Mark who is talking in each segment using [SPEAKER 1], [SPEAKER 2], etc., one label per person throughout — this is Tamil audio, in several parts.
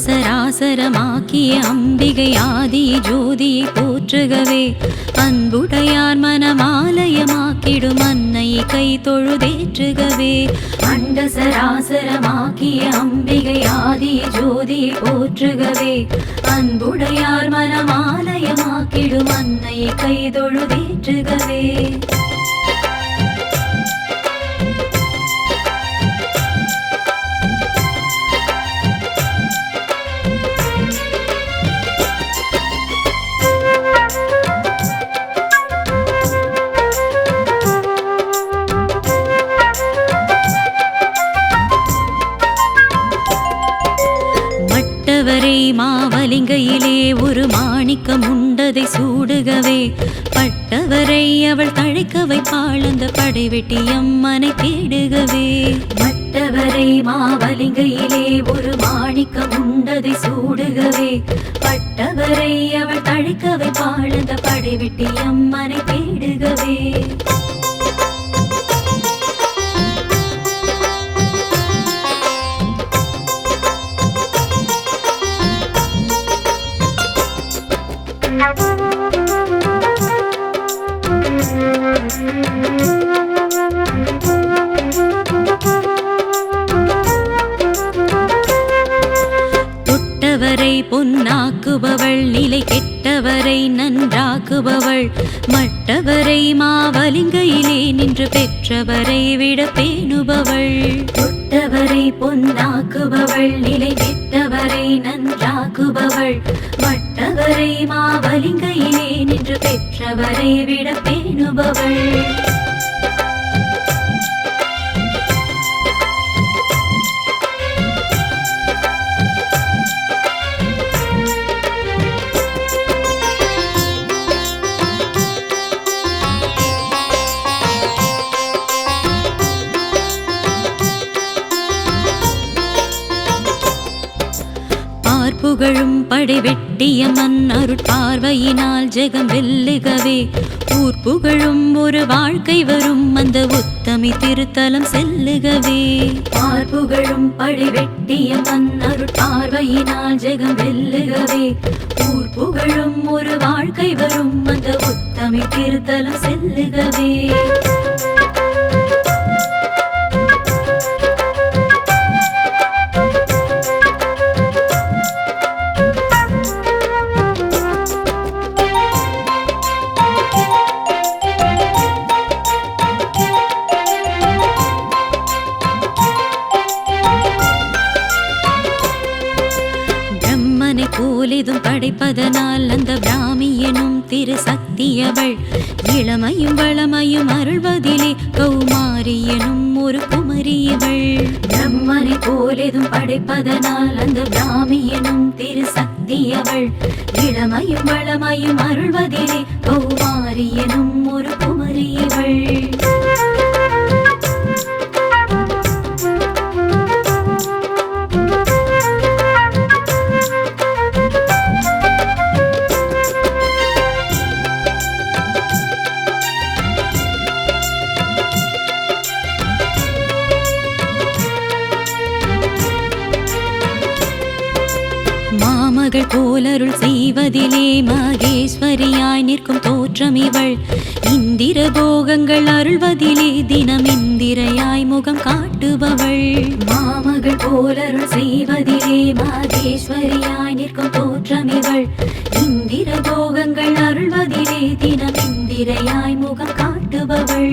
[SPEAKER 1] சராசரமாக்கிய அம்பிகை ஆதி ஜோதியை போற்றுகவே அன்புடையார் மனமாலயமாக்கிடும் அன்னையை கை தொழுதேற்றுகவே. அண்ட சராசரமாக்கிய அம்பிகை ஆதி ஜோதியை போற்றுகவே அன்புடையார் மனமாலயமாக்கிடும் அன்னையை கை தொழுதேற்றுகவே. மாவலிங்கையிலே ஒரு மாணிக்கம் உண்டதை சூடுகவே பட்டவரை அவள் தழைக்க வைப்பாள் அந்த படைவெட்டி அம்மனை தேடுகவே. பட்டவரை மாவலிங்கையிலே ஒரு மாணிக்கம் உண்டதை சூடுகவே பட்டவரை அவள் தழைக்க வைப்பாள் அந்த படைவெட்டி அம்மனை தேடுகவே. தொட்டவரை பொன்னாக்குபவள் நிலை கெட்டவரை நன்றாக்குபவள் மட்டவரை மாவலிங்கையிலே நின்று பெற்றவரை விட பேணுபவள். தொட்டவரை பொன்னாக்குபவள் நிலை கெட்டவரை நன்றாக்குபவள் மட்டவரை மாவலிங்கையிலே நின்று பெற்றவரை விட பேணுபவள். புகழும் படைவெட்டிய மன்னருட் பார்வையினால் ஜெகம் வெல்லுகவே ஊர் புகழும் ஒரு வாழ்க்கை வரும் அந்த உத்தமி திருத்தலம் செல்லுகவே. பார்ப்புகழும் படைவெட்டிய மன்னருட் பார்வையினால் ஜெகம் வெல்லுகவே ஊர் புகழும் ஒரு வாழ்க்கை வரும் அந்த உத்தமி திருத்தலம் செல்லுகவே. போலிதும் படைப்பதனால் அந்த பிராமி எனும் திரு சக்தியவள் இளமையும் வளமையும் அருள்வதிலே கௌமாரி எனும் ஒரு குமரியவள். பிரம்மனை போலிதும் படைப்பதனால் அந்த பிராமி எனும் திரு சக்தியவள் இளமையும் வளமையும் அருள்வதிலே கௌமாரி எனும் ஒரு குமரியவள். மாமகள் போலருள் செய்வதிலே மகேஸ்வரியாய் நிற்கும் தோற்றம் இவள் இந்திர போகங்கள் அருள்வதிலே தினம் இந்திரையாய் முகம் காட்டுபவள். மாமகள் போலருள் செய்வதிலே மகேஸ்வரியாய் நிற்கும் தோற்றம் இவள் இந்திர போகங்கள் அருள்வதிலே தினம் இந்திரையாய் முகம் காட்டுபவள்.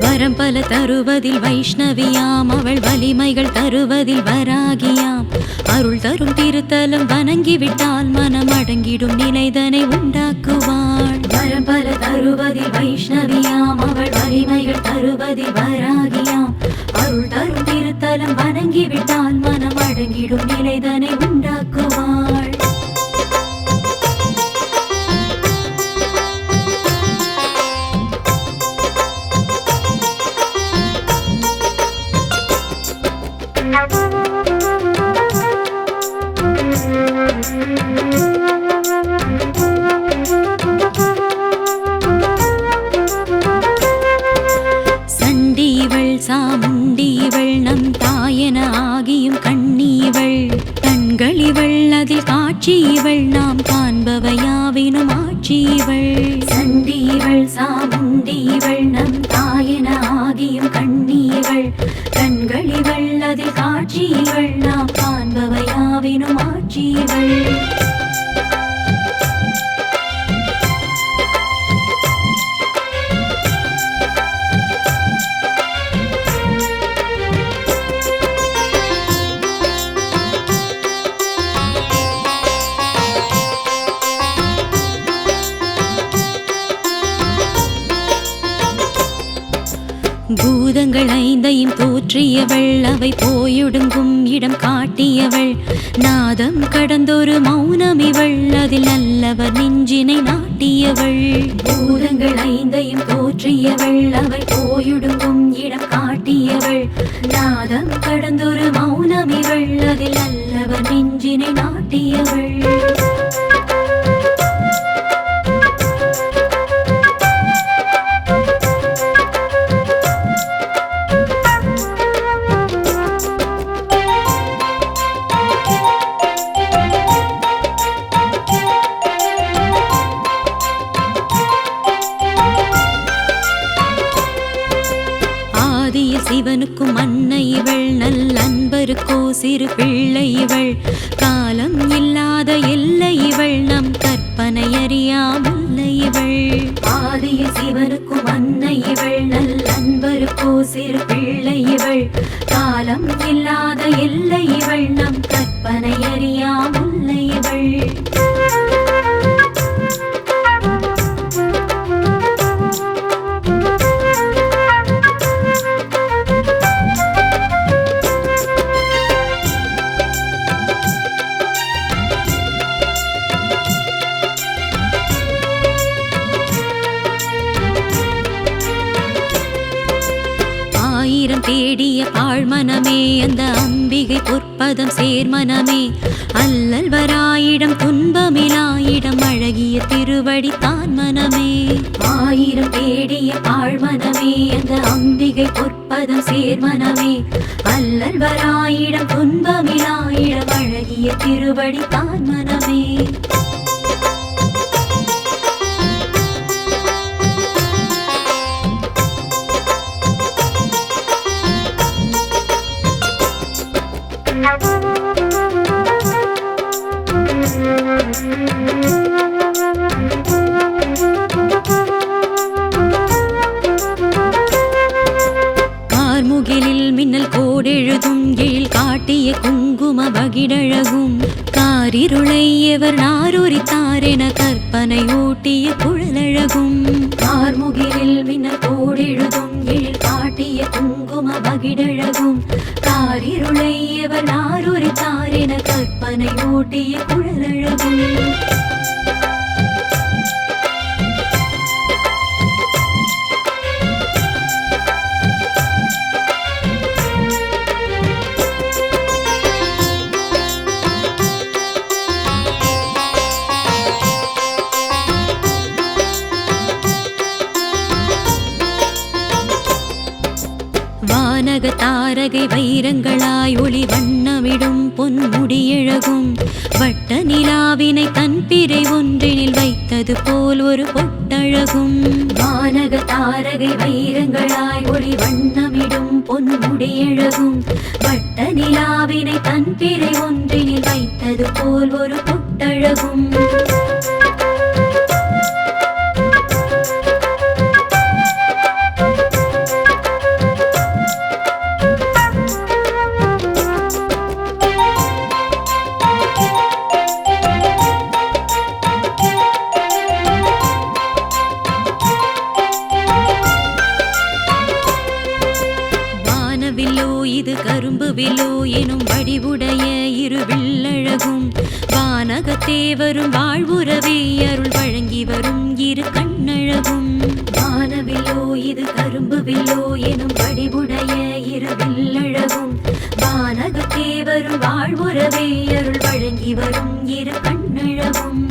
[SPEAKER 1] வரம் பல தருவதில் வைஷ்ணவியாம், அவள் வலிமைகள் தருவதில் வராகியாம். அருள் தரும் திருத்தலம் வணங்கிவிட்டால் மனம் அடங்கிடும் நிலைதனை உண்டாக்குவாள். வரம் பல தருவதில் வைஷ்ணவியாம், அவள் வலிமைகள் தருவதில் வராகியாம். அருள் தரும் திருத்தலம் வணங்கிவிட்டால் மனம் அடங்கிடும் நிலைதனை உண்டாக்குவாள். சண்டீவள் சாமுண்டீவள் நம் தாயன ஆகியும் கண்ணீவள். கண்களிவள் அதில் காட்சியிவள் நாம் காண்பவையாவினும் ஆட்சியிவள். சண்டீவள் சாமுண்டீவள் நம் தாயன ஆகியும் கண்ணீவள். கண்களிவள் அதில் காட்சியிவள் நாம் காண்பவையாவினும் ஆட்சியிவள். பூதங்கள் ஐந்தையும் தோற்றியவள், அவை போயொடுங்கும் இடம் காட்டியவள். நாதம் கடந்தொரு மௌனமிவள், அதில் நல்லவர் நெஞ்சினை நாட்டியவள். பூதங்கள் ஐந்தையும் தோற்றியவள், அவை போயொடுங்கும் இடம் காட்டியவள். நாதம் கடந்தொரு மௌனமிவள், அதில் நல்லவர் நெஞ்சினை நாட்டியவள். சிவனுக்கும் அன்னை இவள், நல் அன்பருக்கோ சிறு பிள்ளை இவள். காலம் இல்லாத எல்லை இவள், நம் கற்பனை அறியாமல்லை இவள். ஆதியில் சிவனுக்கும் அன்னை இவள், நல் அன்பருக்கோ சிறு பிள்ளை இவள். காலம் இல்லாத எல்லை இவள், நம் கற்பனை அறியாமல்லை இவள். தேடிய பாழ்மனமே அந்த அம்பிகை பொற்பதம் சேர்மனமே. அல்லல் வராயிடம் துன்பமிலாயிடம் அழகிய திருவடி தான் மனமே. ஆயிரம் தேடிய பாழ்மனமே அந்த அம்பிகை பொற்பதம் சேர்மனமே. அல்லல் வராயிடம் துன்பமிலாயிடம் அழகிய திருவடி தான் மனமே. கார்முகிலில் மின்னல் கோடெழுதும் எழில் காட்டிய குங்கும வகிடழகும். காரிருளை எவர் நாரொரித்தாரென கற்பனை ஊட்டிய குழலழகும். கார்முகிலில் மின்னல் கோடெழுதும் எழில் காட்டிய குங்கும வகிடழகும். காரிருளை எவர் நாரொரித்தாரென கற்பனை ஊட்டிய குழலழகும். வானக தாரகை வைரங்களாய் ஒளி வண்ணமிடும் பொன்முடியழகும். வட்ட நிலாவினை தன் பிறை ஒன்றினில் வைத்தது போல் ஒரு பொட்டழகும். வானக தாரகை வைரங்களாய் ஒளி வண்ணமிடும் பொன்முடியழகும். வட்ட நிலாவினை தன் பிறை ஒன்றினில் வைத்தது போல் ஒரு பொட்டழகும். வானகத்தே வரும் வாழ்வுறவே அருள் வழங்கி வரும் இரு கண்ணழகும் வானவில்லோ இது கரும்பு வில்லோ எனும் வடிவுடைய இரு வில்லழகும் வானகத்தே வரும் வாழ்வுறவே அருள் வழங்கி வரும் இரு கண்ணழகும்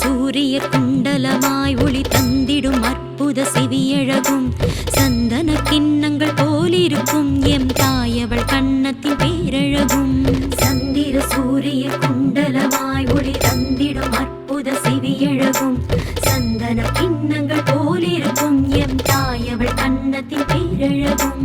[SPEAKER 1] சூரிய குண்டலமாய் ஒளி தந்திடும் அற்புத செவியழகும் சந்தன கிண்ணங்கள் போலிருக்கும் எம் தாயவள் கண்ணத்தின் பேரழகும் சந்திர சூரிய குண்டலமாய் ஒளி தந்திடும் அற்புத செவியழகும் சந்தன கிண்ணங்கள் போலிருக்கும் எம் தாயவள் கண்ணத்தின் பேரழகும்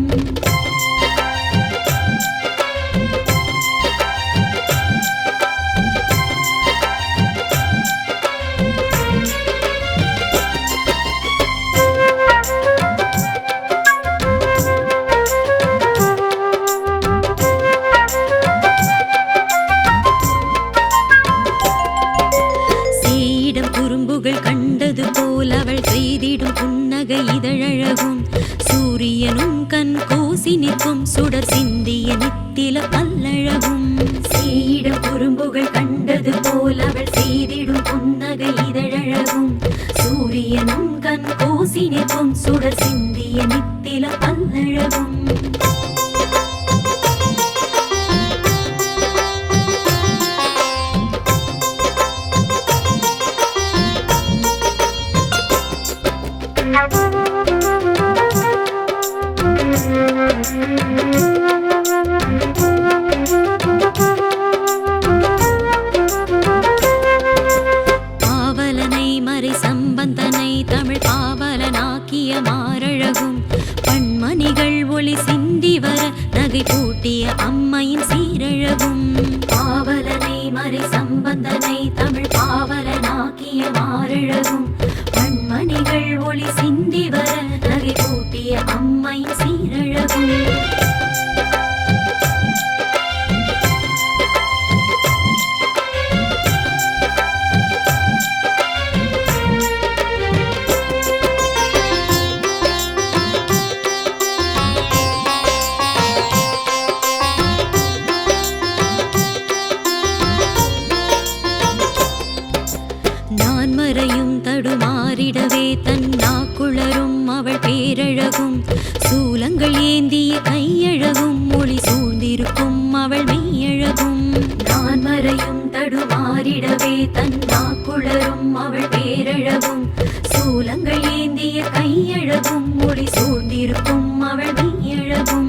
[SPEAKER 1] கண்டது போல் அவள் செய்திடும் புன்னகை இதழழகும் சூரியனும் கண் கூசி நிற்கும் சுடர் சிந்திய நித்தில பல்லழகும் சீடம் குறும்புகள் கண்டது போல் அவள் செய்திடும் புன்னகை இதழழகும் சூரியனும் கண் கூசி நிற்கும் சுடர் சிந்திய நித்தில பல்லழகும் பாவலனை மறை சம்பந்தனை தமிழ் பாவலனாக்கிய மாரழகும் பண்மணிகள் ஒளி சிந்தி வர நகை பூட்டிய அம்மையின் சீரழகும் பாவலனை மறை சம்பந்தனை தமிழ் பாவலனாக்கிய மாரழகும் பண்மணிகள் ஒளி சிந்தி வர நகை பூட்டிய அம்மையின் சீரழகும் நான்மறையும் தடுமாறிடவே தன் நாக்குளரும் அவள் பேரழகும் சூலங்கள் ஏந்திய கையழகும் ஒளி சூழ்ந்திருக்கும் அவள் மெய்யழகும் நான்மறையும் தடுமாறிடவே தன் நாக்குளரும் அவள் பேரழகும் சூலங்கள் ஏந்திய கையழகும் ஒளி சூழ்ந்திருக்கும் அவள் மெய்யழகும்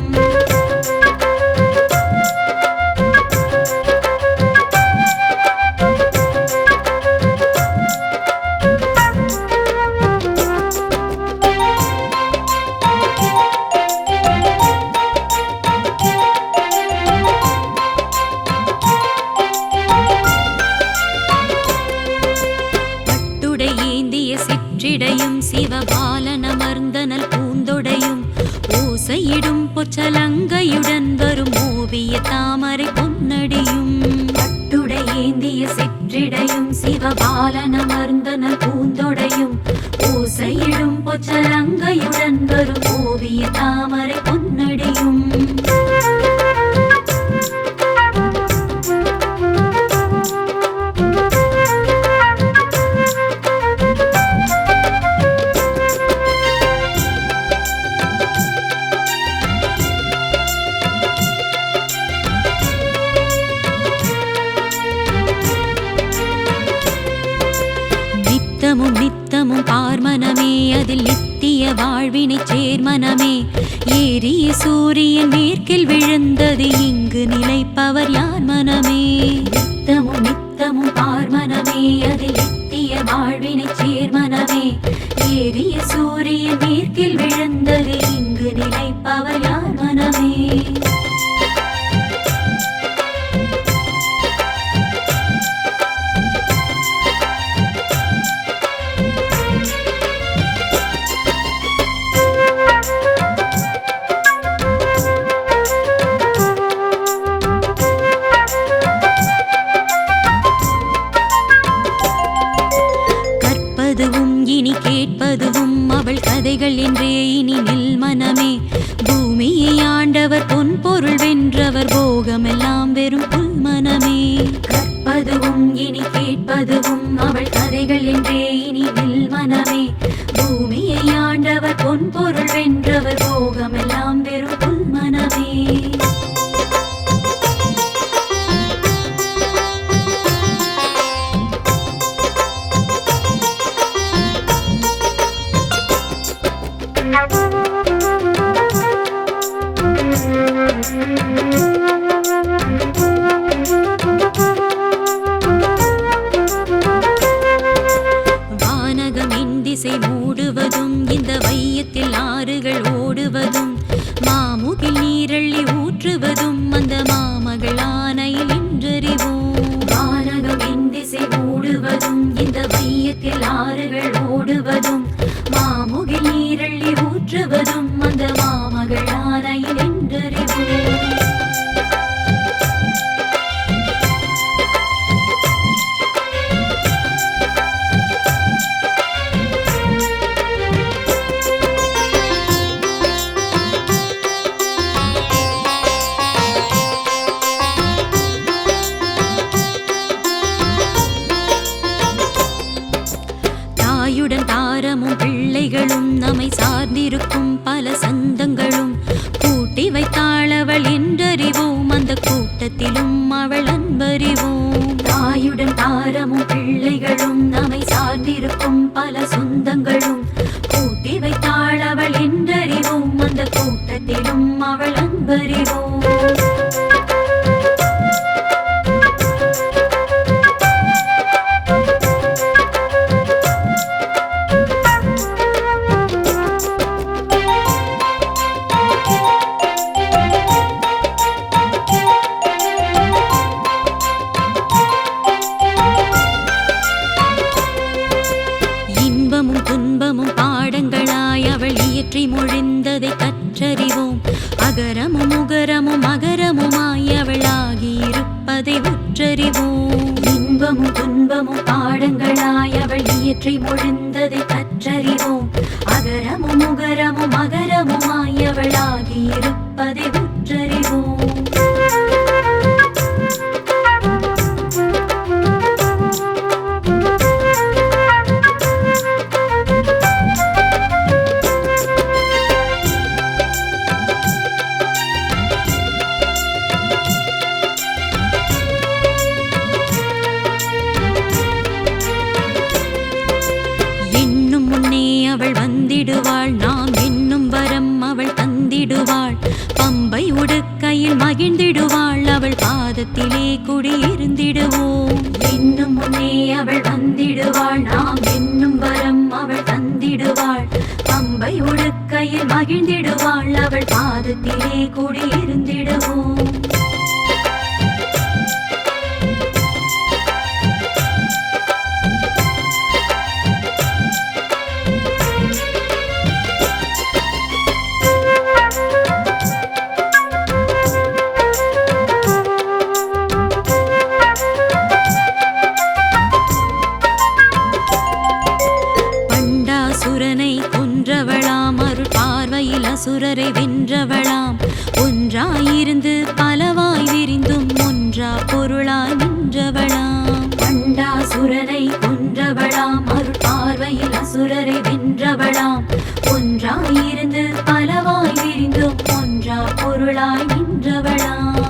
[SPEAKER 1] சிற்றிடையும் சிவபாலனமர்ந்தனல் பூந்தொடையும் ஓசையிடும் பொச்சலங்கையுடன் வரும் ஓவிய தாமரை பொன்னடியும் பட்டுடை ஏந்திய சிற்றிடையும் சிவபாலனமர்ந்தனல் பூந்தொடையும் ஓசையிடும் பொச்சலங்கையுடன் வரும் ஓவிய தாமரை பொன்னடியும் நித்தமும் பார்மனமே அதில் நித்திய வாழ்வினை சேர்மனமே ஏறிய சூரியன் மேற்கில் விழுந்தது இங்கு நிலைப்பவர் யார் மனமே நித்தமும் பார்மனமே அதில் நித்திய வாழ்வினை சேர்மனமே ஏறிய சூரியன் மேற்கில் விழுந்தது இங்கு நிலைப்பவர் யார் மனமே பூமியை ஆண்டவர் பொன் பொருள் வென்றவர் போகமெல்லாம் வெறும் புல்மனமே கற்பதுவும் இனி கேட்பதுவும் அவள் கதைகள் என்றே இனி நில்மனமே பூமியை ஆண்டவர் பொன் பொருள் வென்றவர் போகமெல்லாம் வெறும் புல்மனமே மூடுவதும் இந்த வையத்தில் ஆறுகள் ஓடுவதும் மாமுகில் நீரள்ளி ஊற்றுவதும் அந்த மாமகள் ஆணையில் என்றறிவோம் வானகம் இந்திசை மூடுவதும் இந்த வையத்தில் ஆறுகள் ஓடுவதும் மாமுகில் நீரள்ளி ஊற்றுவதும் அந்த மாமகள் ஆணையில் என்றறிவோம் தாரமும் பிள்ளைகளும் நம்மை சார்ந்திருக்கும் பல சந்தங்களும் கூட்டி வைத்தாள் அவள் என்றறிவோம் அந்த கூட்டத்திலும் அவள் அன்பறிவோம் தாயுடன் தாரமும் பிள்ளைகளும் நம்மை சார்ந்திருக்கும் பல சொந்தங்களும் கூட்டி வைத்தாள் அவள் என்றறிவோம் அந்த கூட்டத்திலும் அவள் அன்பறிவோம் துன்பமும் பாடங்களாய் அவள் இயற்றி மொழிந்ததை கற்றறிவோம் அகரமும் உகரமும் அகரமுமாய் அவளாகி இருப்பதை உற்றறிவோம் இன்பமும் துன்பமும் பாடங்களாய் அவள் இயற்றி மொழிந்ததை கற்றறிவோம் அகரமும் உகரமும் அகரமுமாய் அவளாகி இருப்பதை உற்றறிவோம் அவள் வந்திடுவாள் நாம் என்னும் வரம் அவள் தந்திடுவாள் பம்பை உடுக்கையில் மகிழ்ந்திடுவாள் அவள் பாதத்திலே குடியிருந்திடுவோம் இன்னும் முன்னே அவள் வந்திடுவாள் நாம் என்னும் வரம் அவள் தந்திடுவாள் பம்பை உடுக்கையில் மகிழ்ந்திடுவாள் அவள் பாதத்திலே குடியிருந்திடுவோம் அசுரனை கொன்றவளாம் அருள் பார்வையில் அசுரரை வென்றவளாம் ஒன்றாயிருந்து பலவாய் விரிந்தும் ஒன்றா பொருளாய் நின்றவளாம் பண்டாசுரனை கொன்றவளாம் அருள் பார்வையில் அசுரரை வென்றவளாம் ஒன்றாயிருந்து பலவாய் விரிந்தும் ஒன்றா பொருளாய் நின்றவளாம்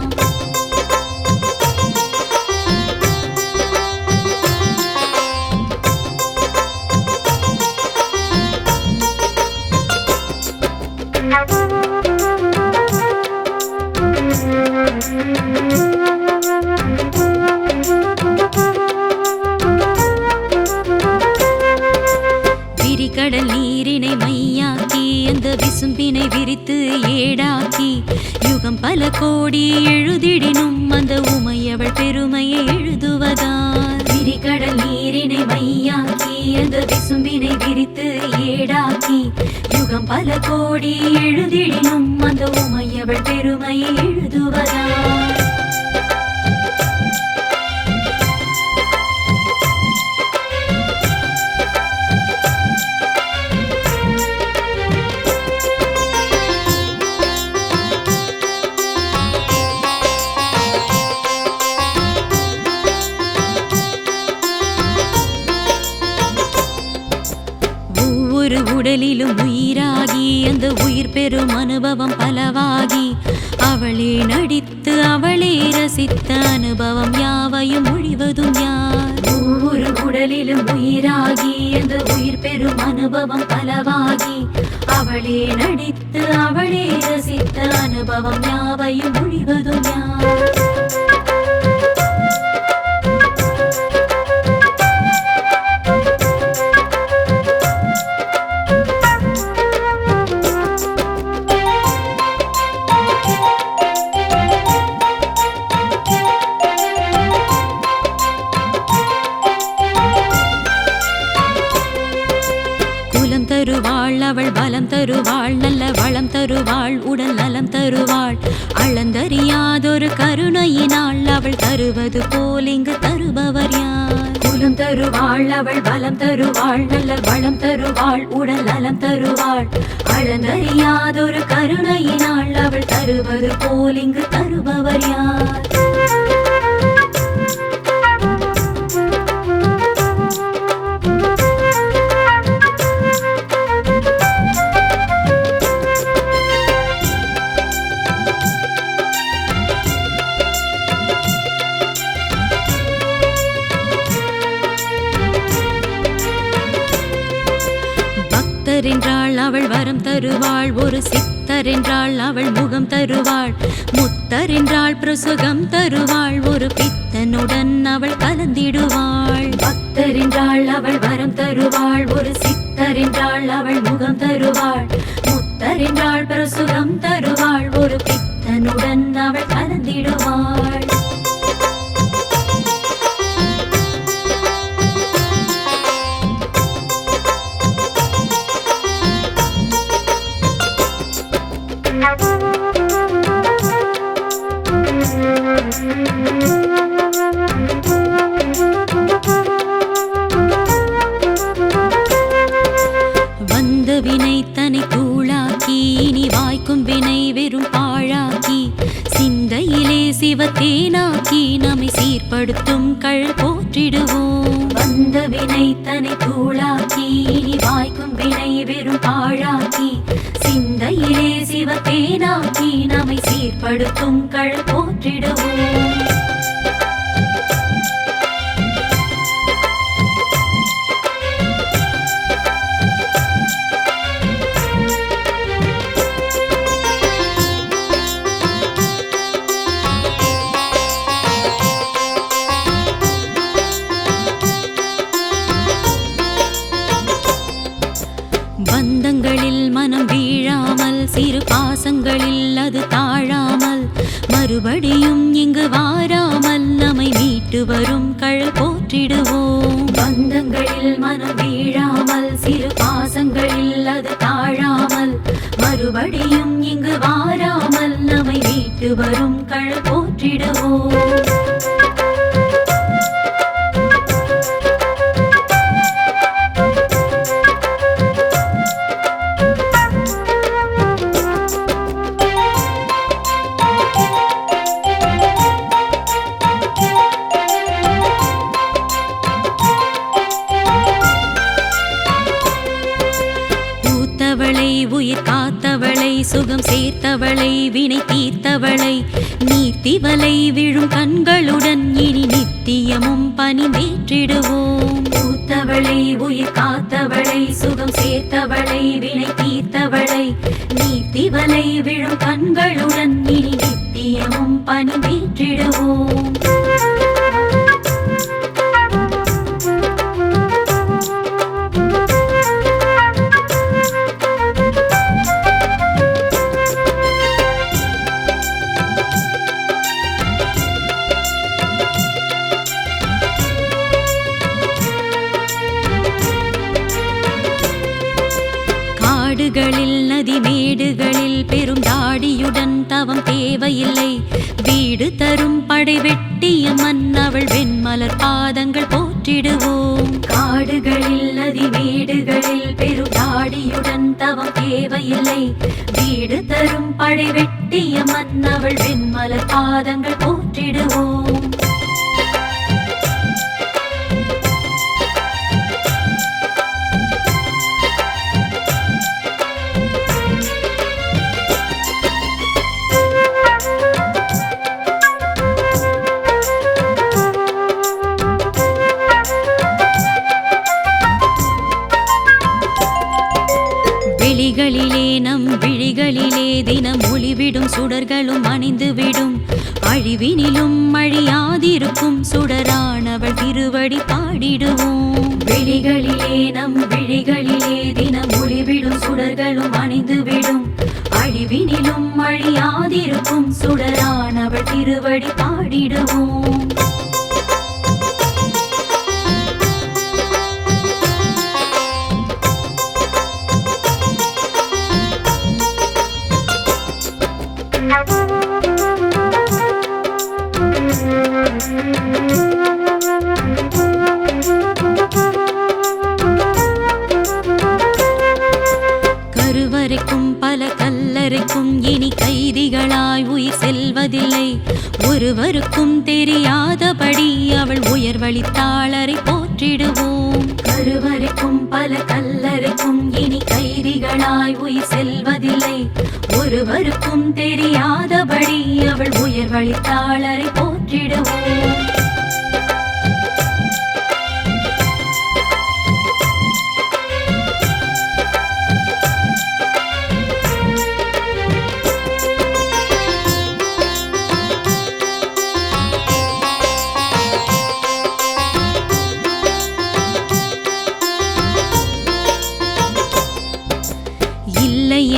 [SPEAKER 1] விரிகடல் நீரினை மையாக்கி அந்த விசும்பினை விரித்து ஏடாக்கி யுகம் பல கோடி எழுதிடினும் அந்த உமையவள் பெருமையை எழுதுவதால் விரிகடல் நீரினை மையாக்கி அந்த விசும்பினை விரித்து ஏடாக்கி யுகம் பல கோடி எழுதிடினும் அந்த உமையவள் பெருமையை எழுதுவதால் உடலிலும் உயிராகி அந்த உயிர் பெறும் அனுபவம் பலவாகி அவளே நடித்து அவளே ரசித்த அனுபவம் யாவையும் மொழிவதும் யார்? ஒவ்வொரு உடலிலும் உயிராகி அந்த உயிர் பெறும் அனுபவம் பலவாகி அவளே நடித்து அவளே ரசித்த அனுபவம் யாவையும் மொழிவதும் யார்? தருவாள் அவள் பலம் தருவாள் நல்ல வளம் தருவாள் உடல் நலம் தருவாள் அளந்தறியாதொரு கருணையினாள் அவள் தருவது போல் இங்கு தருபவர் யார்? குலம் தருவாள் அவள் பலம் தருவாள் நல்ல வளம் தருவாள் உடல் நலம் தருவாள் அளந்தறியாதொரு கருணையினாள் அவள் தருவது போல் இங்கு தருபவர் யார்? என்றாள் அவள் வரம் தருவாள் ஒரு சித்தர் என்றாள் அவள் முகம் தருவாள் முத்தர் என்றாள் பிரசுகம் தருவாள் ஒரு பித்தனுடன் அவள் கலந்திடுவாள் பக்தர் என்றாள் அவள் வரம் தருவாள் ஒரு சித்தர் என்றாள் அவள் முகம் தருவாள் முத்தர் என்றாள் பிரசுகம் தருவாள் ஒரு பித்தனுடன் அவள் கலந்திடுவாள் வந்த வினை தன்னை தூளாக்கி இனி வாய்க்கும் வினை வெறும் பாழாக்கி சிந்தையிலே சிவத்தேனாக்கி நம்மை சீர்படுத்தும் கழல் போற்றிடுவோம். வந்த வினை தன்னை தூளாக்கி இனி வாய்க்கும் வினை வெறும் பாழாக்கி சிந்தையிலே சிவத்தேனாக்கி நம்மை சீர்படுத்தும் கழல் போற்றிடுவோம். பந்தங்களில் மனம் வீழாமல் சிறு பாசங்களில் அது தாழாமல் மறுபடியும் இங்கு வாராமல் நம்மை மீட்டு வரும் கழல் போற்றிடுவோம். பந்தங்களில் மனம் வீழாமல் சிறு பாசங்களில் அது தாழாமல் மறுபடியும் இங்கு வாராமல் நம்மை மீட்டு வரும் கழல் போற்றிடுவோம். உயிர் காத்தவளை சுகம் சேர்த்தவளை வினை தீர்த்தவளை நீர்த்திவலை விழும் கண்களுடன் இனி நித்தியமும் பணிந்தேற்றிடுவோம். பூத்தவளை உயிர் காத்தவளை சுகம் சேர்த்தவளை வினை தீர்த்தவளை நீர்த்திவலை விழும் கண்களுடன் இனி நித்தியமும் பணிந்தேற்றிடுவோம். காடுகளில் நதி மேடுகளில் பெரும் தாடியுடன் தவம் தேவையில்லை வீடு தரும் படை வெட்டிய மன்னவள் வெண்மலர் பாதங்கள் போற்றிடுவோம். காடுகளில் நதி மேடுகளில் பெரும் தாடியுடன் தவம் தேவையில்லை வீடு தரும் படை வெட்டிய மன்னவள் வெண்மலர் பாதங்கள் போற்றிடுவோம். சுடர்களும் அணிந்துவிடும் அழிவினிலும் அழியாதிருக்கும் சுடரானவள் திருவடி பாடிடுவோம் விழிகளிலே நம் விழிகளிலே தினம் ஒளிவிடும் சுடர்களும் அணிந்துவிடும் அழிவினிலும் அழியாதிருக்கும் சுடரானவள் திருவடி பாடிடுவோம் கருவறைக்கும் பல கல்லறைக்கும் இனி கைதிகளாய் உயிர் செல்வதில்லை ஒருவருக்கும் தெரியாதபடி அவள் உயர்வளித்தாளரை போற்றிடுவோம் கருவறைக்கும் பல கல்லறைக்கும் இனி கைதிகளாய் உயிர் செல்வதில்லை ஒருவருக்கும் தெரியாதபடி அவள் உயர்வளித்தாளரை போற்றிடுவோம்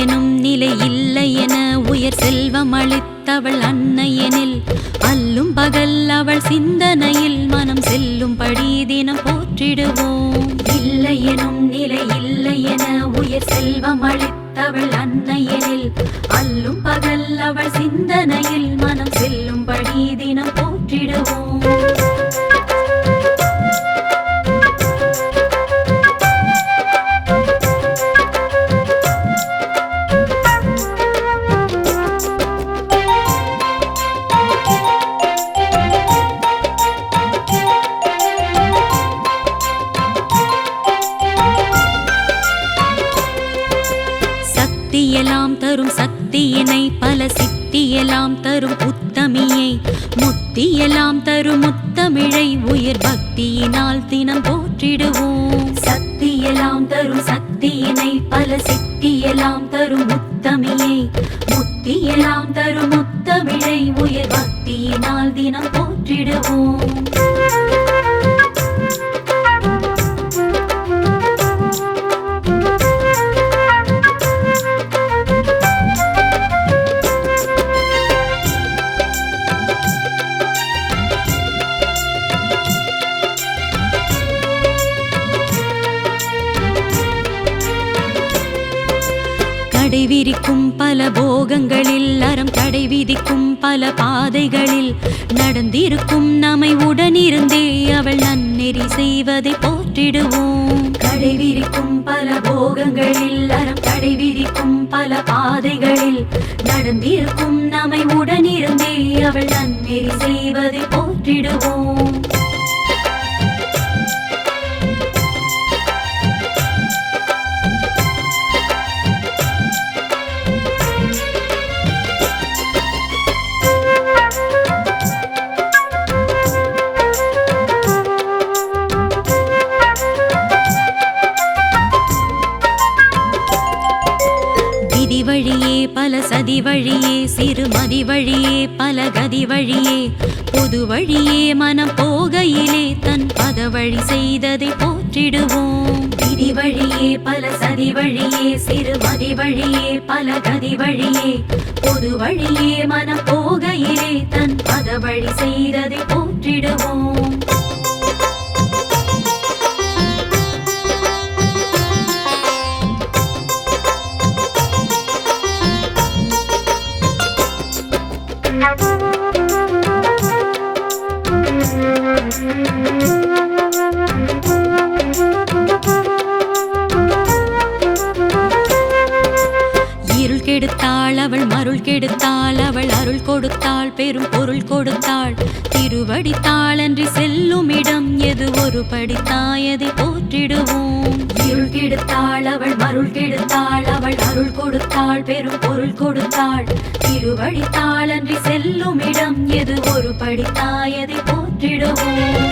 [SPEAKER 1] எனும் நிலை இல்லை என உயர் செல்வம் அளித்தவள் அன்னையெனில் அல்லும் பகல் அவள் சிந்தனையில் மனம் செல்லும்படி தினம் போற்றிடுவோம் இல்லை எனும் நிலை இல்லை என உயர் செல்வம் அளித்தவள் அன்னையெனில் அல்லும் பகல் அவள் சிந்தனையில் மனம் செல்லும்படி தினம் போற்றிடுவோம் சக்தியெல்லாம் தரும் சக்தியினை பல சித்தியெல்லாம் தரும் உத்தமியை முத்தியெல்லாம் தரும் முத்தமிழை உயர் பக்தியினால் தினம் போற்றிடுவோம் சக்தியெல்லாம் தரும் சக்தியினை பல சித்தியெல்லாம் தரும் உத்தமியை முத்தியெல்லாம் தரும் முத்தமிழை உயர் பக்தியினால் தினம் போற்றிடுவோம் தடை விதிக்கும் பல போகங்களில் அறம் தடை விதிக்கும் பல பாதைகளில் நடந்திருக்கும் நம்மை உடனிருந்தே அவள் நன்னெறி செய்வதை போற்றிடுவோம் தடை விதிக்கும் பல போகங்களில் அறம் தடை விதிக்கும் பல பாதைகளில் நடந்திருக்கும் நம்மை உடனிருந்தே அவள் நன்னெறி செய்வதை போற்றிடுவோம் வழியே பல சதி வழியே சிறுமதி வழியே பல கதி வழியே பொது வழியே மனம் போகையிலே தன் பத வழி செய்ததை போற்றிடுவோம் விதி வழியே பல சதி வழியே சிறுமதி வழியே பல கதி வழியே பொது வழியே மனம் போகையிலே தன் பத வழி செய்ததை போற்றிடுவோம் இருள் கெடுத்தாள் அவள் மருள் கெடுத்தாள் அவள் அருள் கொடுத்தாள் பெரும் பொருள் கொடுத்தாள் திருவடித்தாள் அன்றி செல்லும் இடம் எது ஒரு படித்தாயதை போற்றிடுவோம் இருள் கெடுத்தாள் அவள் மருள் கெடுத்தாள் அவள் அருள் கொடுத்தாள் பெரும் பொருள் கொடுத்தாள் திருவடித்தாள் அன்றி செல்லும் இடம் எது ஒரு படித்தாயதை போற்றிடுவோம்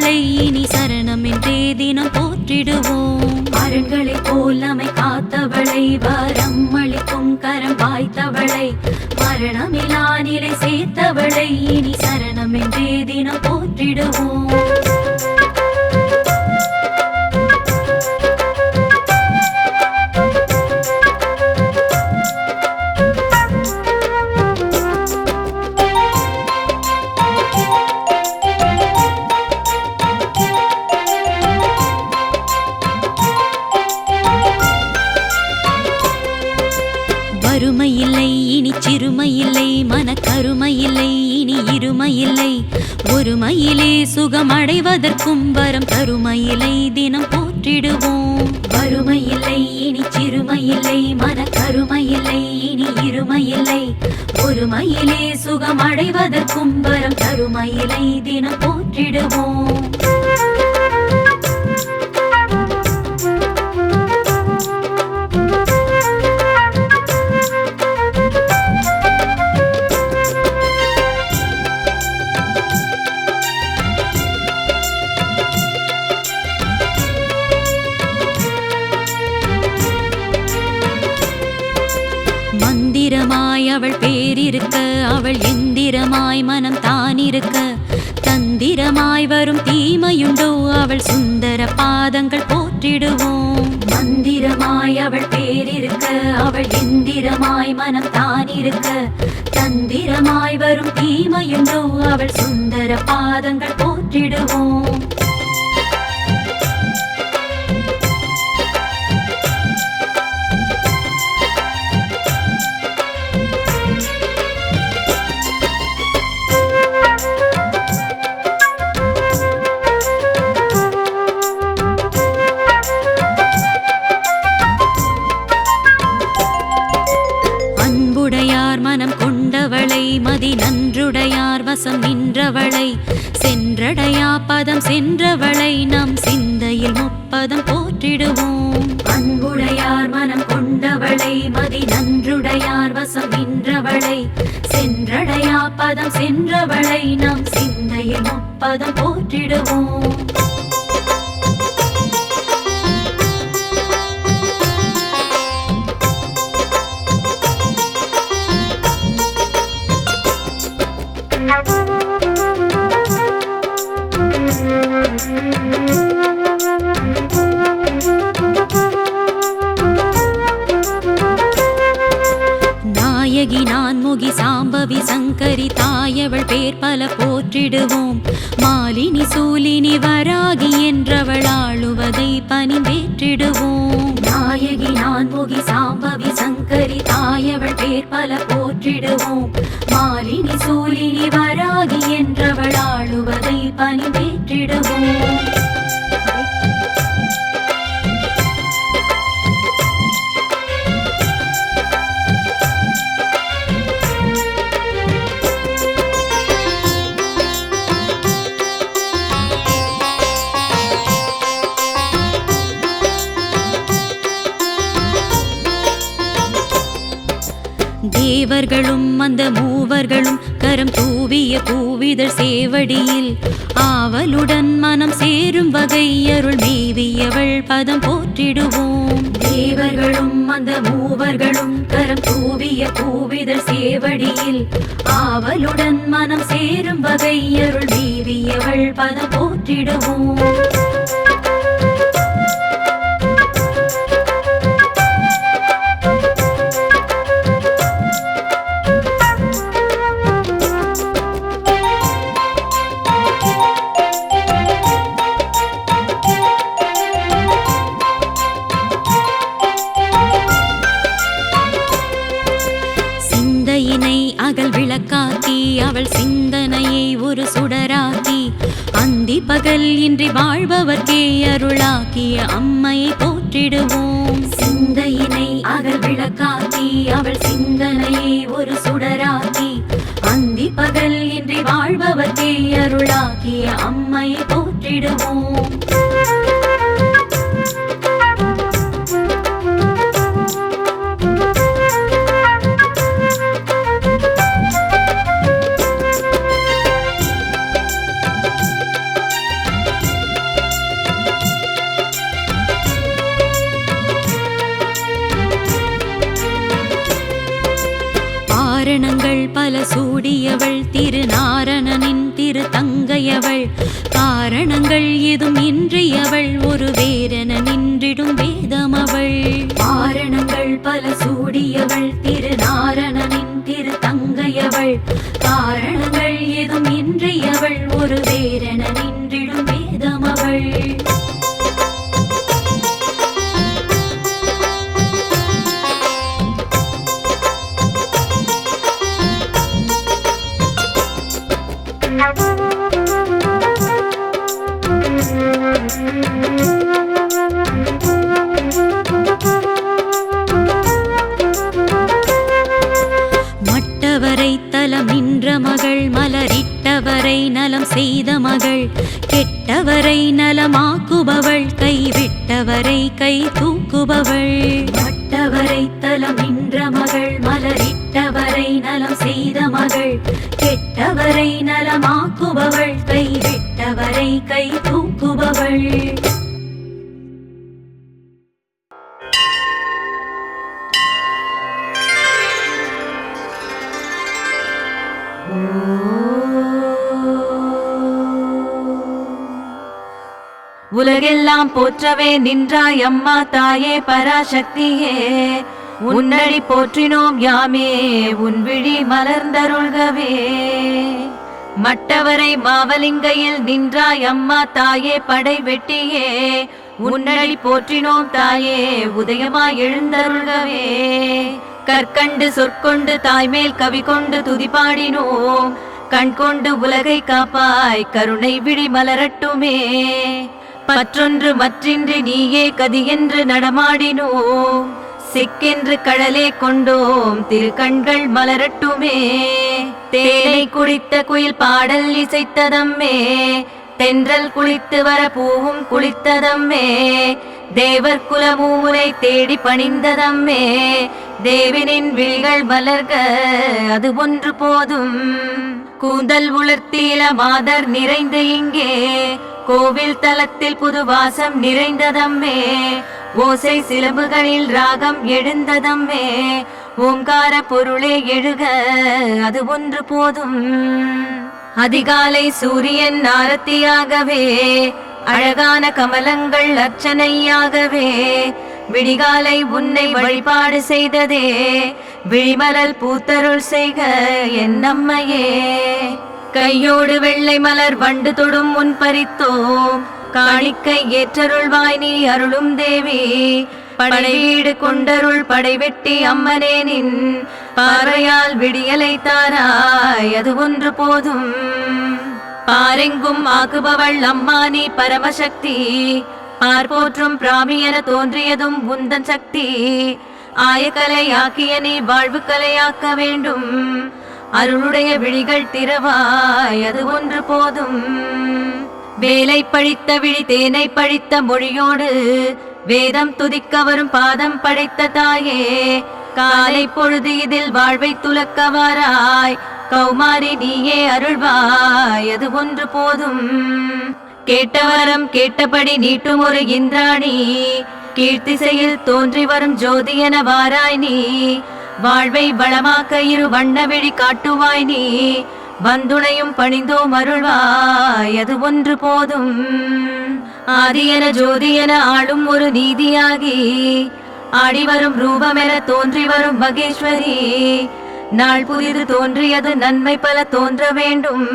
[SPEAKER 1] காத்தவளை இனி சரணம் என்றே தினம் போற்றிடுவோம். அரண்களை போல் நம்மை காத்தவளை, வரம் அளிக்கும் கரம் வாய்த்தவளை, மரணமிலா நிலை சேர்த்தவளை இனி சரணம் என்றே தினம் போற்றிடுவோம். வறுமையில்லை இனி சிறுமையில்லை, மனக்கருமையில்லை இனி இருமையில்லை, ஒருமையிலே சுகம் அடைவதற்கும் வரம் தருமையிலை தினம் போற்றிடுவோம். வறுமையில்லை இனி சிறுமையில்லை, மனக்கருமையில்லை இனி இருமையில்லை, ஒருமையிலே சுகம் அடைவதற்கும் வரம் தருமையிலை தினம் போற்றிடுவோம். மந்திரமாய் அவள் பேரிருக்க, அவள் எந்திரமாய் மனம் தானிருக்க, தந்திரமாய் வரும் தீமையுண்டோ அவள் சுந்தர பாதங்கள் போற்றிடுவோம். மந்திரமாய் அவள் பேரிருக்க, அவள் எந்திரமாய் மனம் தானிருக்க, தந்திரமாய் வரும் தீமையுண்டோ அவள் சுந்தர பாதங்கள் போற்றிடுவோம். மனம் கொண்டவளை, மதி நன்றுடையார் வசம் நின்றவளை, சென்றடையா பதம் சென்றவளை நம் சிந்தையில் முப்பதம் போற்றிடுவோம். அன்புடையார் மனம் கொண்டவளை, மதி நன்றுடையார் வசம் நின்றவளை, சென்றடையா பதம் சென்றவளை நம் சிந்தையில் முப்பதம் போற்றிடுவோம். நாயகி நான்முகி சாம்பவி சங்கரி தாயவள் பேர் பல போற்றிடுவோம். மாலினி சூலினி வராகி என்றவள் ஆளுவதை பணிந்தேற்றிடுவோம். நாயகி நான்முகி சாம்பவி சங்கரி தாயவள் பேர் பல போற்றிடுவோம். மாலினி சூலினி வராகி என்றவள் ஆளுவதை பணிந்தேற்றிடுவோம். தேவர்களும் அந்த மூவர்களும் கரம் தூவிய பூவிதழ் சேவடியில் ஆவலுடன் மனம் சேரும் வகை அருள் மேவியவள் பதம் போற்றிடுவோம். தேவர்களும் அந்த மூவர்களும் கரம் தூவிய பூவிதழ் சேவடியில் ஆவலுடன் மனம் சேரும் வகை அருள் மேவியவள் பதம் போற்றிடுவோம். அகல் விளக்காக்கி அவள் சிந்தனையை ஒரு சுடராக்கி அந்தி பகல் இன்றி வாழ்பவர்க்கே அருளாக்கிய அம்மையை போற்றிடுவோம். சிந்தையினை அகல் விளக்காக்கி அவள் சிந்தனையை ஒரு சுடராக்கி அந்தி பகல் இன்றி வாழ்பவர்க்கே அருளாக்கிய அம்மையை போற்றிடுவோம். பல சூடியவள் திருநாரணனின் திரு தங்கையவள் காரணங்கள் எதும் இன்றியவள் ஒரு வேரென நின்றிடும் வேதமவள் காரணங்கள் பல சூடியவள் திருநாரணனின் திரு தங்கையவள் காரணங்கள் எதும் இன்றியவள் ஒரு வேரென நின்றிடும் வேதமவள் மட்டவரை தலம் நின்ற மகள் மலரிட்டவரை நலம் செய்த மகள் கெட்டவரை நலமாக்குபவள் கைவிட்டவரை கை தூக்குபவள் மட்டவரை தலம் நின்ற மகள் மலரிட்டவரை நலம் செய்த மகள் கெட்டவரை நலமாக்குபவள் கைவிட்டவரை கை தூக்குபவள்
[SPEAKER 2] உலகெல்லாம் போற்றவே நின்றாய் அம்மா தாயே பராசக்தியே உன்னடி போற்றினோம் யாமே உன் விழி மலர்ந்தருள்கவே மட்டவரை மாவலிங்கையில் நின்றாய் அம்மா தாயே படை வெட்டியே உன்னடி போற்றினோம் தாயே உதயமாய் எழுந்தருள்கவே கற்கண்டு சொற்கொண்டு தாய்மேல் கவி கொண்டு துதிபாடினோம் கண் கொண்டு உலகை காப்பாய் கருணை விழி மலரட்டுமே பற்றொன்று மற்றின்றி நீயே கதி என்று நடமாடினோம் சிக்கென்று கடலே கொண்டோம் திருக்கண்கள் மலரட்டுமே தேனை குடித்த குயில் பாடல் இசைத்ததம்மே தென்றல் குளித்து வர பூவும் குளித்ததம்மே தேவர் குலமூரை தேடி பணிந்ததம்மே தேவினின் விழிகள் மலர்க அது ஒன்று போதும் கூந்தல் உலர்த்தியில மாதர் நிறைந்து இங்கே கோவில் தலத்தில் புது வாசம் நிறைந்ததம்மே ஓசை சிலம்புகளில் ராகம் எழுந்ததம்மே ஓங்கார பொருளே எழுக அது ஒன்று போதும் அதிகாலை சூரியன் ஆரத்தியாகவே அழகான கமலங்கள் அர்ச்சனையாகவே விடிகாலை உன்னை வழிபாடு செய்ததே விழிமலர் பூத்தருள் செய்க என்னம்மையே கையோடு வெள்ளை மலர் வண்டு தொடும் முன் பறித்தோம் காணிக்கை ஏற்றருள்வாய் நீ அருளும் தேவி படை வீடு கொண்டருள் படை வெட்டி அம்மனே நின் பார்வையால் விடியலை தாராய் அது ஒன்று போதும் பாரெங்கும் ஆக்குபவள் அம்மா நீ பரமசக்தி பார்போற்றும் பிராமி என தோன்றியதும் உந்தன் சக்தி ஆயக்கலை ஆக்கிய நீ வாழ்வு கலையாக்க வேண்டும் அருளுடைய விழிகள் திறவாய் அது ஒன்று போதும் வேலை பழித்த விழி தேனை பழித்த மொழியோடு வேதம் துதிக்க வரும் பாதம் படைத்த தாயே காலை பொழுது இதில் வாழ்வை துலக்கவாராய் கௌமாரி நீயே அருள்வாய் அது ஒன்று போதும் கேட்டவரம் கேட்டபடி நீட்டும் ஒரு இந்திராணி கீர்த்திசையில் தோன்றி வரும் ஜோதி என வாராய் நீ வாழ்வை வளமாக்க இரு வண்ணவிழி காட்டுவாய் நீ வந்துணையும் பணிந்தோம் அருள்வாய் அது ஒன்று போதும் ஆதியன ஜோதியன ஆளும் ஒரு நீதியாகி ஆடி வரும் ரூபமென தோன்றி வரும் மகேஸ்வரி நாள் புதிது தோன்றியது நன்மை பல தோன்ற வேண்டும்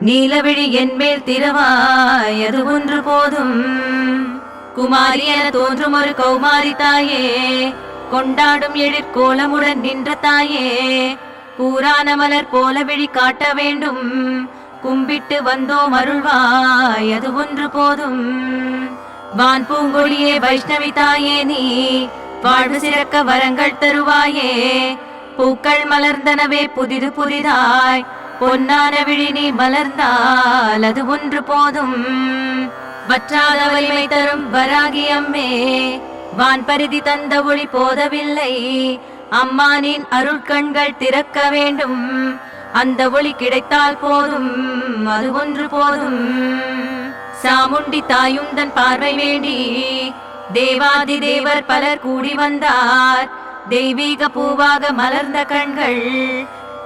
[SPEAKER 2] நீலவிழி என்மேல் திறவாய் அது ஒன்று போதும் குமாரி என தோன்றும் ஒரு கௌமாரி தாயே கொண்டாடும் எழிற்கோலமுடன் நின்ற தாயே பூரான மலர் போல விழி காட்ட வேண்டும் கும்பிட்டு வந்தோம் அருள்வாய் அது ஒன்று போதும் வான் பூங்கொழியே வைஷ்ணவி தாயே நீ வாழ்வு சிறக்க வரங்கள் தருவாயே பூக்கள் மலர்ந்தனவே புதிது புதிதாய் பொன்னான விழி நீ மலர்ந்தால் அது ஒன்று போதும் வற்றாத வலிமை தரும் வராகி அம்மே வான் பரிதி தந்த ஒளி போதவில்லை அம்மானின் அருட்கண்கள் திறக்க வேண்டும் அந்த ஒளி கிடைத்தால் போதும் அது ஒன்று போதும் சாமுண்டி தாயுந்தன் பார்வை வேண்டி தேவாதி தேவர் பலர் கூடி வந்தார் தெய்வீக பூவாக மலர்ந்த கண்கள்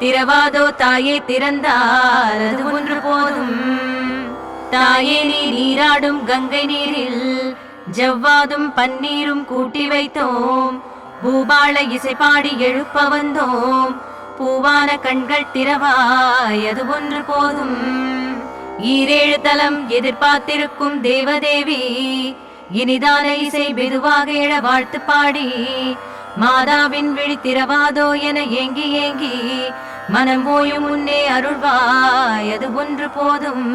[SPEAKER 2] திறவாதோ தாயே திறந்தால் அது ஒன்று போதும். தாயே நீ நீராடும் கங்கை நீரில் ஜவ்வாதும் பன்னீரும் கூட்டி வைத்தோம். பூபால இசை பாடி எழுப்ப வந்தோம். பூவான கண்கள் திறவாய் அது ஒன்று போதும். ஈரேழு தலம் எதிர்பார்த்திருக்கும் தேவதேவி இனிதான இசை மெதுவாக எழ வாழ்த்து பாடி மாதாவின் விழி திறவாதோ என ஏங்கி ஏங்கி மனம் ஓயும் முன்னே அருள்வாய் அது ஒன்று போதும்.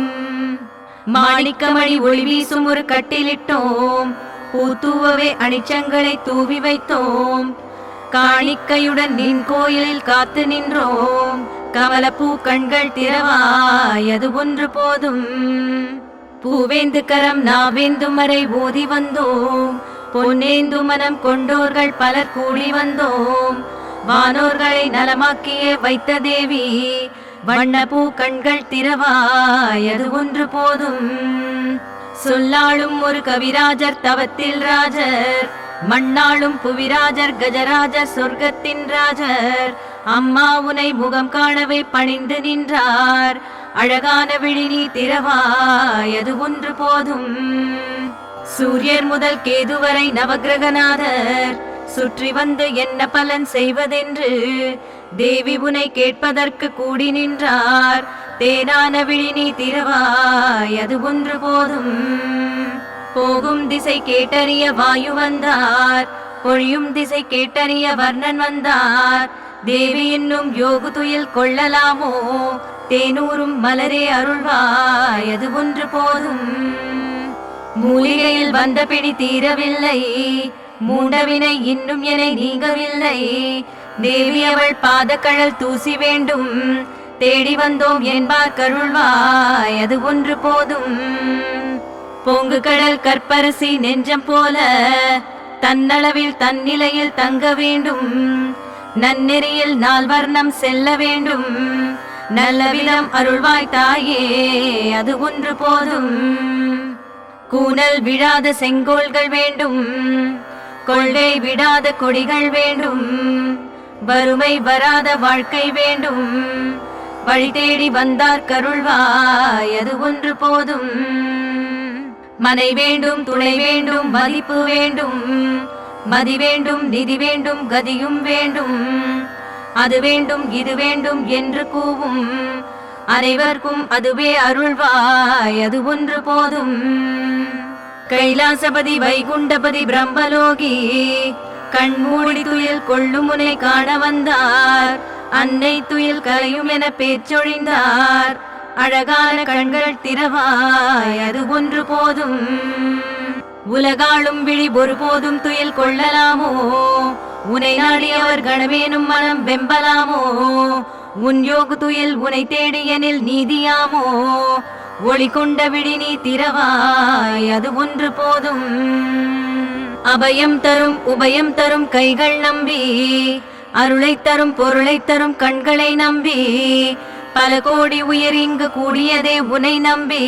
[SPEAKER 2] மாணிக்கமணி ஒளி வீசும் ஒரு கட்டிலிட்டோம். பூத்தூவவே அணிச்சங்களை தூவி வைத்தோம். காணிக்கையுடன் நின் கோயிலில் காத்து நின்றோம். கமலப்பூ கண்கள் திறவாய் அது ஒன்று போதும். பூவேந்து கரம் நாவேந்தும் வரை ஓதி வந்தோம். பொன்னேந்து மனம் கொண்டோர்கள் பலர் கூடி வந்தோம். வானோர்களை நலமாக்கியே வைத்த தேவி வண்ணப்பூ கண்கள் திறவாய் அது ஒன்று போதும். சொல்லாளும் ஒரு கவிராஜர் தவத்தில் ராஜர். மண்ணாளும் புவிராஜர் கஜராஜர் சொர்க்கத்தின் ராஜர். அம்மா உனை முகம் காணவே பணிந்து நின்றார். அழகான விழி நீ திறவாய் அது ஒன்று போதும். சூரியர் முதல் கேது வரை நவகிரகநாதர் சுற்றி வந்து என்ன பலன் செய்வதென்று தேவி உனை கேட்பதற்கு கூடி நின்றார். தேனான விழி நீ திறவாய் அது ஒன்று போதும். போகும் திசை கேட்டறிய வாயு வந்தார். பொழியும் திசை கேட்டறிய வர்ணன் வந்தார். தேவி என்னும் யோகு துயில் கொள்ளலாமோ? தேனூரும் மலரே அருள்வாய் அது ஒன்று போதும். மூலிகையில் வந்த பிடி தீரவில்லை. மூண்டவினை இன்னும் என நீங்கவில்லை. தேவி அவள் பாதக்கழல் தூசி வேண்டும். தேடி வந்தோம் என்பார் கருள்வாய் அது ஒன்று போதும். பொங்கு கடல் கற்பரசி நெஞ்சம் போல தன்னளவில் தன்னிலையில் தங்க வேண்டும். நன்னெறியில் நால்வர்ணம் செல்ல வேண்டும். நல்லவிலம் அருள்வாய் தாயே அது ஒன்று போதும். கூனல் விழாத செங்கோல்கள் வேண்டும். கொள்ளை விடாத கொடிகள் வேண்டும். வறுமை வராத வாழ்க்கை வேண்டும். வழி தேடி வந்தார் கருள்வாய் அது ஒன்று போதும். மனை வேண்டும் துணை வேண்டும் மதிப்பு வேண்டும். மதி வேண்டும் நிதி வேண்டும் கதியும் வேண்டும். அது வேண்டும் இது வேண்டும் என்று கூவும் அனைவருக்கும் அதுவே அருள்வாய் அது ஒன்று போதும். கைலாசபதி வைகுண்டபதி பிரம்மலோகி கண்மூடி துயில் கொள்ளும் முனை காண வந்தார். அன்னை துயில் கலையும் என பேச்சொழிந்தார். அழகான கண்கள் திறவாய் அது ஒன்று போதும். உலகாளும் விழி ஒருபோதும் துயில் கொள்ளலாமோ? உனை நாடி அவர் கணவேனும் மனம் வெம்பலாமோ? உன் யோகு துயில் உனை தேடியனில் நீதியாமோ? ஒளி கொண்ட விழி நீ திறவாய் அது ஒன்று போதும். அபயம் தரும் உபயம் தரும் கைகள் நம்பி அருளை தரும் பொருளை தரும் கண்களை நம்பி பல கோடி உயிர் இங்கு கூடியதே உனை நம்பி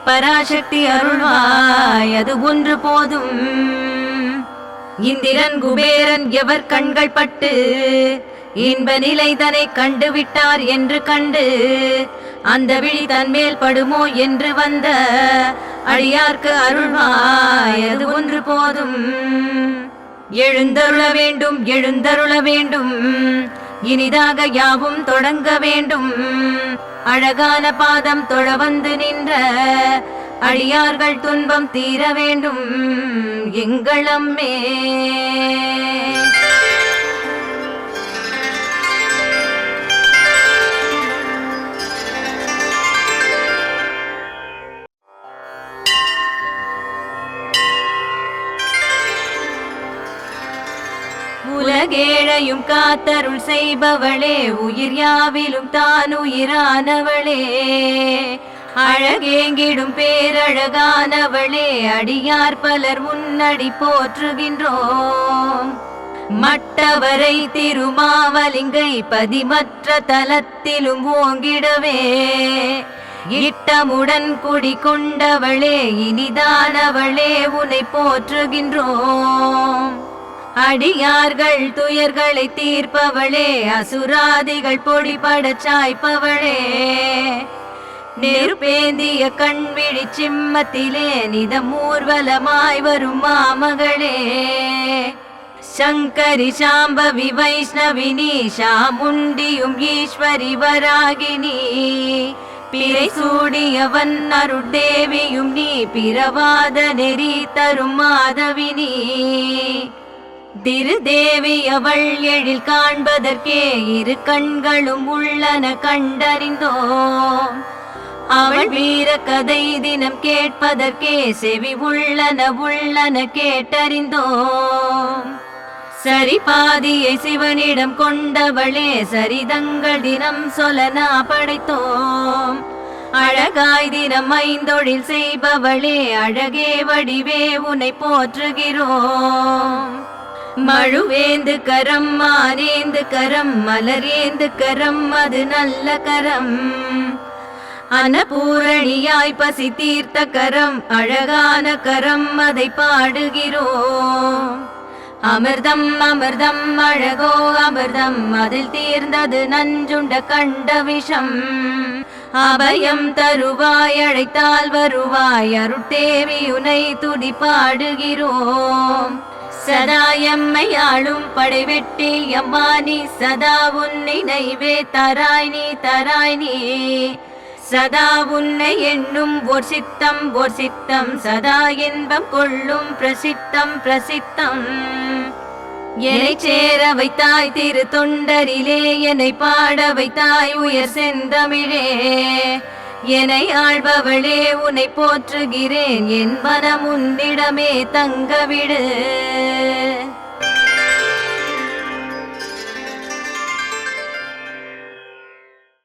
[SPEAKER 2] பராசக்தி அருள்வாய் அது ஒன்று போதும். இந்திரன் குபேரன் எவர் கண்கள் பட்டு இன்ப நிலை தன்னை கண்டு விட்டார் என்று கண்டு அந்த விழி தன்மேல் படுமோ என்று வந்த அடியார்க்கு அருள்வாய் அது ஒன்று போதும். எழுந்தருள வேண்டும் எழுந்தருள வேண்டும். இனிதாக யாவும் தொடங்க வேண்டும். அழகான பாதம் தொழ வந்து நின்ற அடியார்கள் துன்பம் தீர வேண்டும் எங்கள் அம்மே. உலகேழையும் காத்தருள் செய்பவளே உயிர் யாவிலும் தான் உயிரானவளே அழகேங்கிடும் பேரழகானவளே அடியார் பலர் முன்னடி போற்றுகின்றோம். மட்டவரை திருமாவலிங்கை பதிமற்ற தலத்திலும் ஓங்கிடவே இட்டமுடன் குடி கொண்டவளே இனிதானவளே உன்னை போற்றுகின்றோம். அடியார்கள் துயர்களை தீர்ப்பவளே, அசுராதிகள் பொடிபடச் சாய்ப்பவளே, நெருப்பேந்திய கண்விழி சிம்மத்திலே நிதமூர்வலமாய் வரும் மாமகளே, சங்கரி சாம்பவி வைஷ்ணவினி சாமுண்டியும் ஈஸ்வரி வராகினி, பிறை சூடியவன் அருட்தேவியும் நீ, பிறவாத நெறி தரும் மாதவினி, திருதேவி அவள் எழில் காண்பதற்கே இரு கண்களும் உள்ளன கண்டறிந்தோம், அவள் வீர கதை தினம் கேட்பதற்கே செவி உள்ளன கேட்டறிந்தோம், சரி பாதியை சிவனிடம் கொண்டவளே, சரிதங்கள் தினம் சொல்லனா படைத்தோம், அழகாய் தினம் ஐந்தொழில் செய்பவளே, அழகே வடிவே உன்னை போற்றுகிறோம், மழுவேந்து கரம் மானேந்து கரம் மலரேந்து கரம் அது நல்ல கரம், அனபூரணியாய் பசி தீர்த்த கரம் அழகான கரம் அதை பாடுகிறோம், அமிர்தம் அமிர்தம் அழகோ அமிர்தம் அதில் தீர்ந்தது நஞ்சுண்ட கண்ட விஷம், அபயம் தருவாய் அழைத்தால் வருவாய் அருட்தேவி உனை துதி பாடுகிறோம், சதா எம்மை ஆளும் படைவெட்டி அம்மா நீ, சதா உன் நினைவே தராய் நீ, சதா உன்னை எண்ணும் ஓர் சித்தம் சதா இன்பம் கொள்ளும் பிரசித்தம், என்னை சேர வைத்தாய் திரு தொண்டரிலே, என்னை பாட வைத்தாய் உயர் செந்தமிழே, என்னை ஆள்பவளே உன்னை போற்றுகிறேன், என் மனம் உன்னிடமே தங்கவிடு.